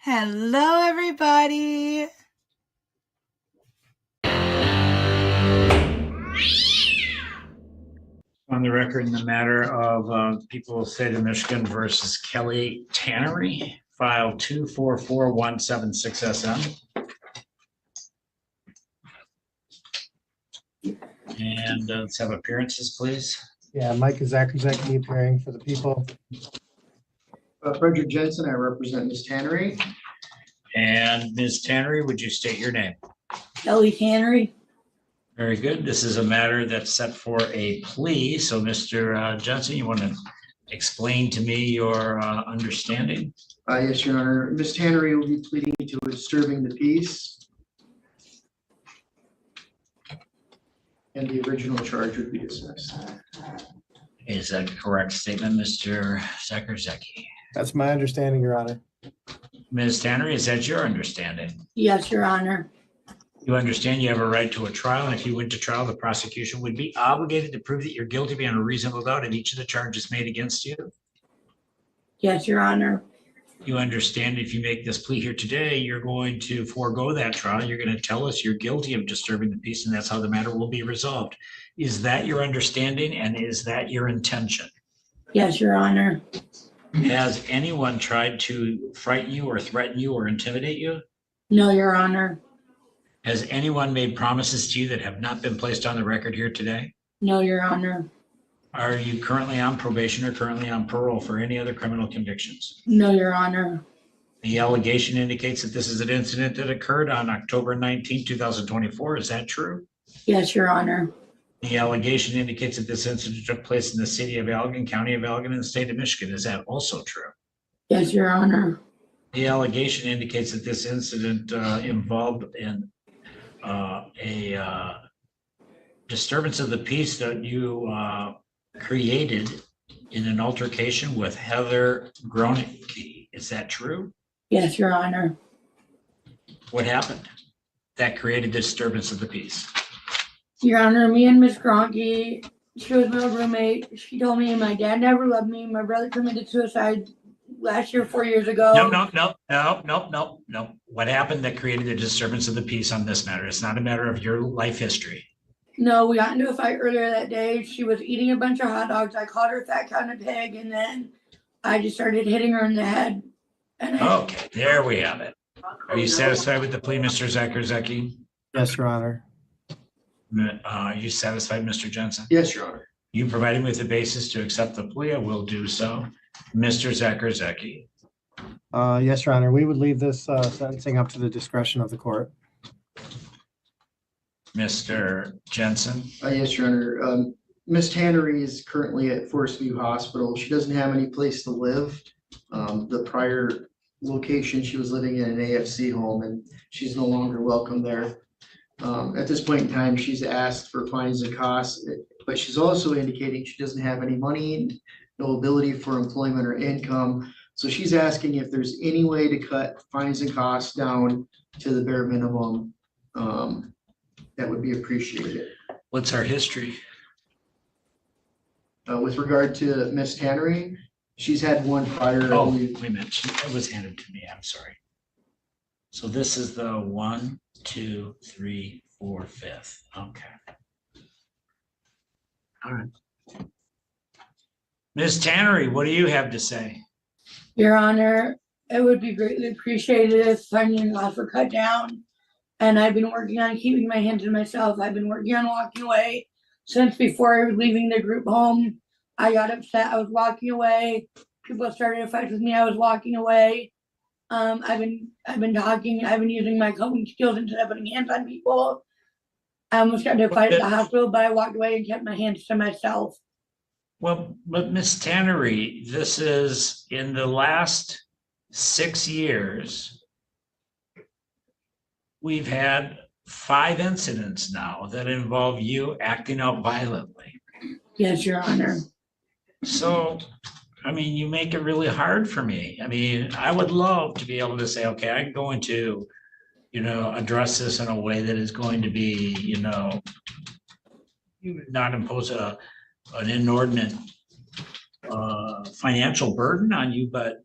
Hello, everybody. On the record in the matter of people of the state of Michigan versus Kelly Tannery, file 244-176-SM. And let's have appearances, please. Yeah, Mike Zakrzewski appearing for the people. Frederick Jensen, I represent Ms. Tannery. And Ms. Tannery, would you state your name? Kelly Tannery. Very good. This is a matter that's set for a plea. So Mr. Jensen, you want to explain to me your understanding? Yes, Your Honor. Ms. Tannery will be pleading to disturbing the peace. And the original charge would be dismissed. Is that a correct statement, Mr. Zakrzewski? That's my understanding, Your Honor. Ms. Tannery, is that your understanding? Yes, Your Honor. You understand you have a right to a trial, and if you went to trial, the prosecution would be obligated to prove that you're guilty beyond a reasonable doubt of each of the charges made against you. Yes, Your Honor. You understand if you make this plea here today, you're going to forego that trial. You're going to tell us you're guilty of disturbing the peace, and that's how the matter will be resolved. Is that your understanding, and is that your intention? Yes, Your Honor. Has anyone tried to frighten you or threaten you or intimidate you? No, Your Honor. Has anyone made promises to you that have not been placed on the record here today? No, Your Honor. Are you currently on probation or currently on parole for any other criminal convictions? No, Your Honor. The allegation indicates that this is an incident that occurred on October 19, 2024. Is that true? Yes, Your Honor. The allegation indicates that this incident took place in the city of Allegan, county of Allegan, and the state of Michigan. Is that also true? Yes, Your Honor. The allegation indicates that this incident involved in a disturbance of the peace that you created in an altercation with Heather Groenke. Is that true? Yes, Your Honor. What happened that created the disturbance of the peace? Your Honor, me and Miss Gronke, she was my roommate. She told me my dad never loved me. My brother committed suicide last year, 4 years ago. No. What happened that created the disturbance of the peace on this matter? It's not a matter of your life history. No, we got into a fight earlier that day. She was eating a bunch of hot dogs. I called her fat cow and a pig, and then I just started hitting her in the head. And Okay, there we have it. Are you satisfied with the plea, Mr. Zakrzewski? Yes, Your Honor. Are you satisfied, Mr. Jensen? Yes, Your Honor. You provided me with the basis to accept the plea. I will do so. Mr. Zakrzewski. Yes, Your Honor. We would leave this sentencing up to the discretion of the court. Mr. Jensen. Yes, Your Honor. Ms. Tannery is currently at Forest View Hospital. She doesn't have any place to live. The prior location, she was living in an AFC home, and she's no longer welcome there. At this point in time, she's asked for fines and costs, but she's also indicating she doesn't have any money, no ability for employment or income. So she's asking if there's any way to cut fines and costs down to the bare minimum. That would be appreciated. What's our history? With regard to Ms. Tannery, she's had one prior. Oh, wait a minute. It was handed to me. I'm sorry. So this is the 1, 2, 3, 4, 5th. Okay. All right. Ms. Tannery, what do you have to say? Your Honor, it would be greatly appreciated if fines and costs were cut down. And I've been working on keeping my hands to myself. I've been working on walking away since before leaving the group home. I got upset. I was walking away. People started to fight with me. I was walking away. I've been talking. I've been using my coping skills instead of putting hands on people. I almost got to a fight at the hospital, but I walked away and kept my hands to myself. Well, but Ms. Tannery, this is in the last 6 years. We've had 5 incidents now that involve you acting out violently. Yes, Your Honor. So, I mean, you make it really hard for me. I mean, I would love to be able to say, okay, I'm going to, address this in a way that is going to be, not impose an inordinate financial burden on you, but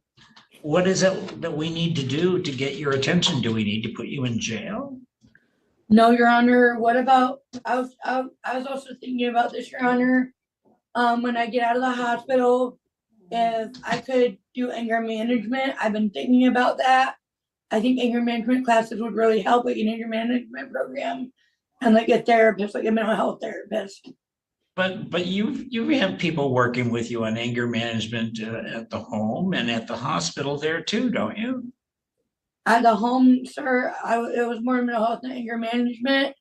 what is it that we need to do to get your attention? Do we need to put you in jail? No, Your Honor, what about, I was also thinking about this, Your Honor. When I get out of the hospital, if I could do anger management, I've been thinking about that. I think anger management classes would really help, like an anger management program and like a therapist, like a mental health therapist. But you have people working with you on anger management at the home and at the hospital there too, don't you? At the home, sir, it was more mental health and anger management.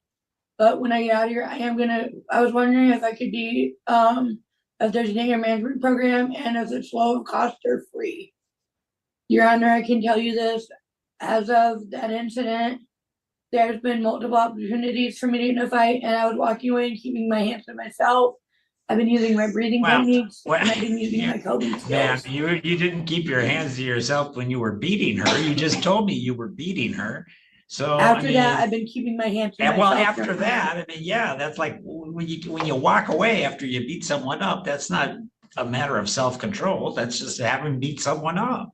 But when I get out of here, I was wondering if I could be, if there's an anger management program and if it's low cost or free. Your Honor, I can tell you this, as of that incident, there's been multiple opportunities for me to get in a fight, and I was walking away and keeping my hands to myself. I've been using my breathing techniques, and I've been using my coping Man, skills. you didn't keep your hands to yourself when you were beating her. You just told me you were beating her. So After I mean, that, I've been keeping my hands to myself. well, after that, I mean, yeah, that's like when you walk away after you beat someone up, that's not a matter of self-control. That's just having beat someone up.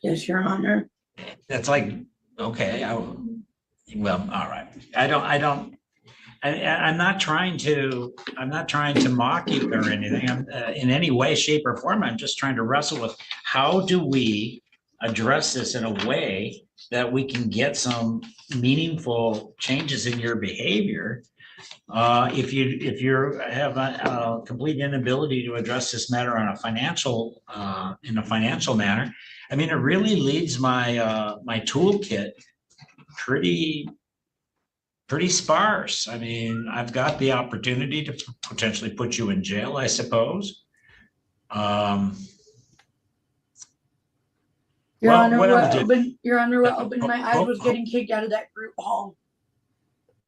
Yes, Your Honor. That's like, okay, well, all right. I'm not trying to mock you or anything. I'm in any way, shape, or form. I'm just trying to wrestle with how do we address this in a way that we can get some meaningful changes in your behavior. If you have a complete inability to address this matter on a financial in a financial manner, I mean, it really leads my my toolkit pretty sparse. I mean, I've got the opportunity to potentially put you in jail, I suppose. Your Well, Honor, what else what did- opened, Your Honor, what opened my eyes was getting kicked out of that group home.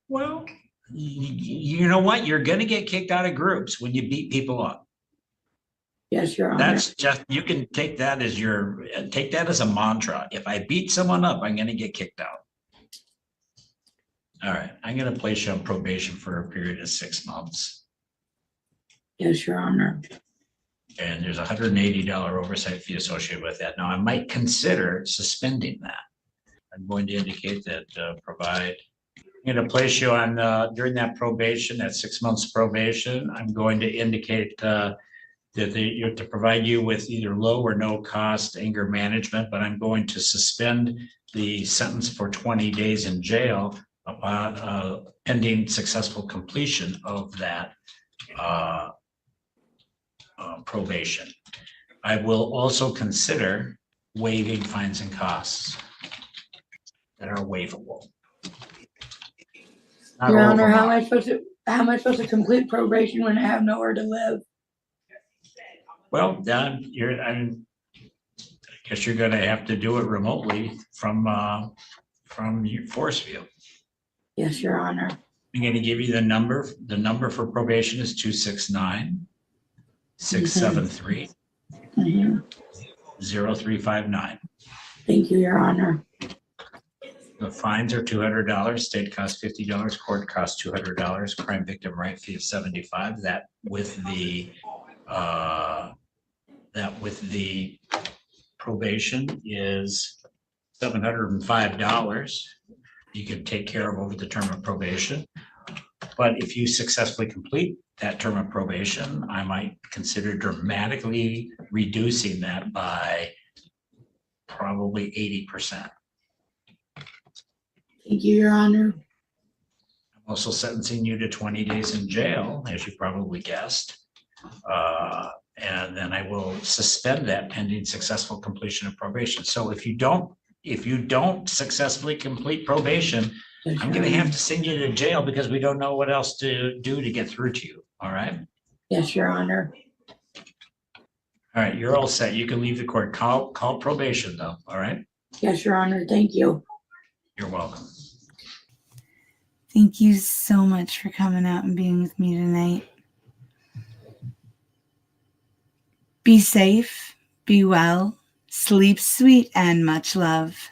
Well, you know what? You're going to get kicked out of groups when you beat people up. Yes, Your Honor. That's just, you can take that as a mantra. If I beat someone up, I'm going to get kicked out. All right, I'm going to place you on probation for a period of 6 months. Yes, Your Honor. And there's a $180 oversight fee associated with that. Now, I might consider suspending that. I'm going to indicate that I'm going to place you on during that probation, that 6 months probation. I'm going to indicate that you have to provide you with either low or no cost anger management, but I'm going to suspend the sentence for 20 days in jail upon pending successful completion of that probation. I will also consider waiving fines and costs that are waivable. Not Your all of Honor, them how are. am I supposed to complete probation when I have nowhere to live? Well, then I guess you're going to have to do it remotely from Forceview. Yes, Your Honor. I'm going to give you the number. The number for probation is 269-673-0359. Thank you, Your Honor. The fines are $200. State costs $50. Court costs $200. Crime victim right fee of $75. That with the probation is $705. You can take care of over the term of probation. But if you successfully complete that term of probation, I might consider dramatically reducing that by probably 80%. Thank you, Your Honor. I'm also sentencing you to 20 days in jail, as you probably guessed. And then I will suspend that pending successful completion of probation. So if you don't successfully complete probation, Yes, I'm Your going to Honor. have to send you to jail because we don't know what else to do to get through to you. All right. Yes, Your Honor. All right. You're all set. You can leave the court. Call probation though. All right. Yes, Your Honor. Thank you. You're welcome. Thank you so much for coming out and being with me tonight. Be safe, be well, sleep sweet, and much love.